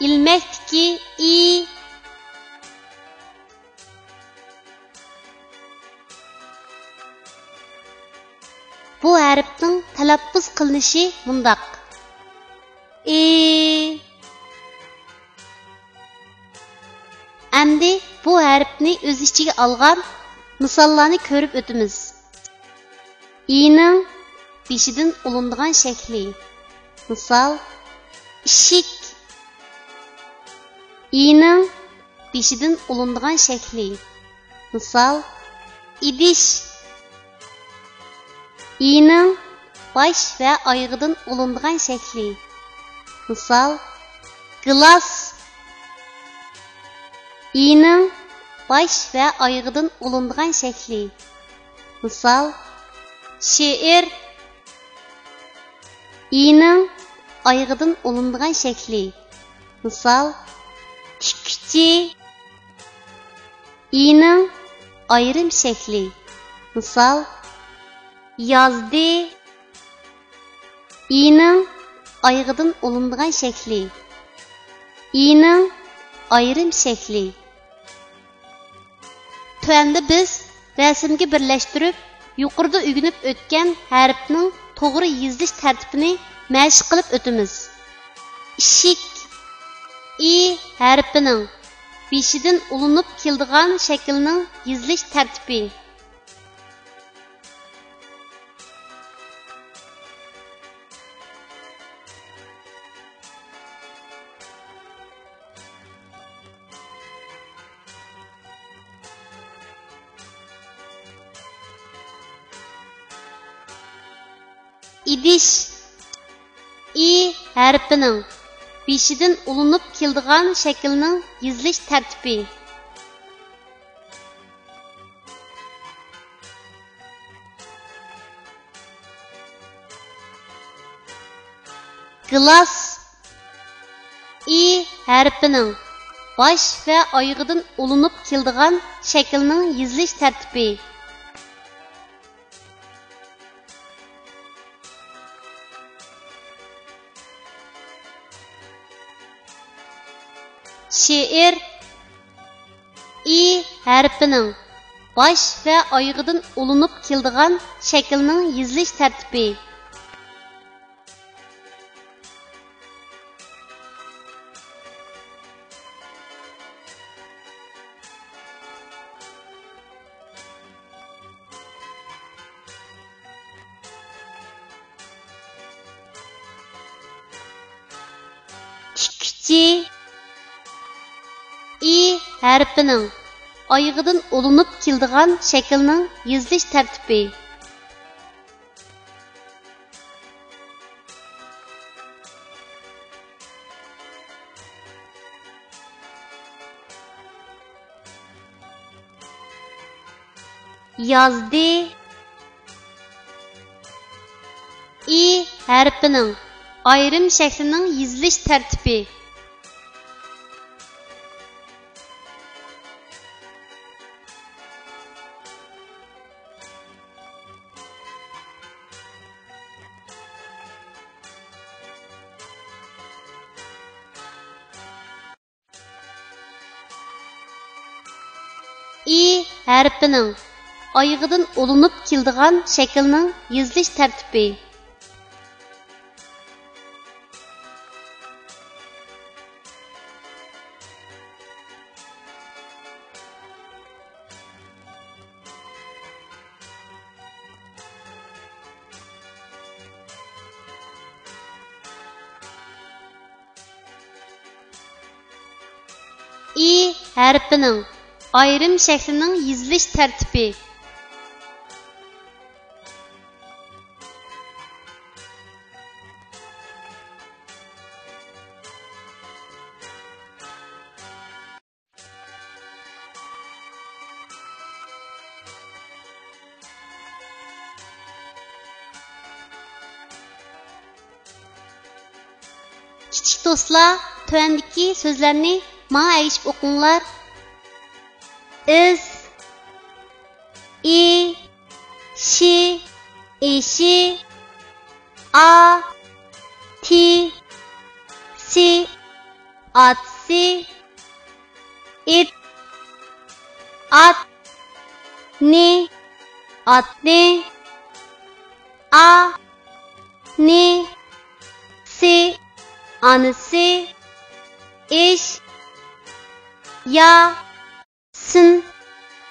ilmektiki i. Bu harfning talaffuz qilinishi mundaq. Endi bu harfni o'z ichiga olgan misollarni ko'rib o'tamiz. İ'ning beshidan ulinadigan shakli. Misol, ishik. İ'ning beshidan ulinadigan shakli. Misol, idish. İ'ning bosh va oyog'idan ulinadigan shakli. Misol, gilas. İ'ning bosh va oyog'idan ulinadigan shakli. Misol, she'r. İ'ning oyog'idan ulinadigan shakli. Misol, tikchi. İ'ning ayrim shakli. Misol, yozdi. İ'ning oyog'idan ulinadigan shakli. İ'ning ayrim shakli. Tuanda biz rasmga birlashtirib, yuqorida o'rganib o'tgan harfning to'g'ri yozilish tartibini mashq qilib o'tamiz. Ishik i harfining beshidan ulinib keladigan shaklning yozilish tartibi. İdish i harfining beshidan ulinib keladigan shaklning yozilish tartibi. Gilas i harfining bosh va oyog'idan ulinib keladigan shaklning yozilish tartibi. She'r i harfining bosh va oyog'idan ulinib keladigan shaklning yozilish tartibi. Tikchi i harfining oyog'idan ulinib keladigan shaklning yozilish tartibi. Yozdi i harfining ayrim shaklining yozilish tartibi. I harfining oyog'idan ulinib keladigan shaklning yozilish tartibi. I harfining ayrim shaklining yozilish tartibi. Kichik do'stlar, tuvandagi so'zlarni menga aytib o'qinglar. Is, i, shi, ishi, a, ti, si, atsi, it, at, ni, atni, a, ni, si, anısı, iş, ya, sın,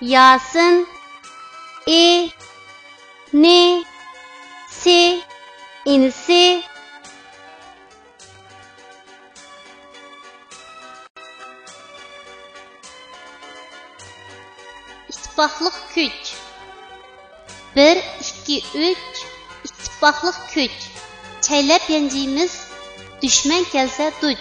yasın, ni, si, inisi. İttifaqlıq küç. 1, 2, 3. İttifaqlıq küç. Çeylep yencimiz, düşman gelse duç.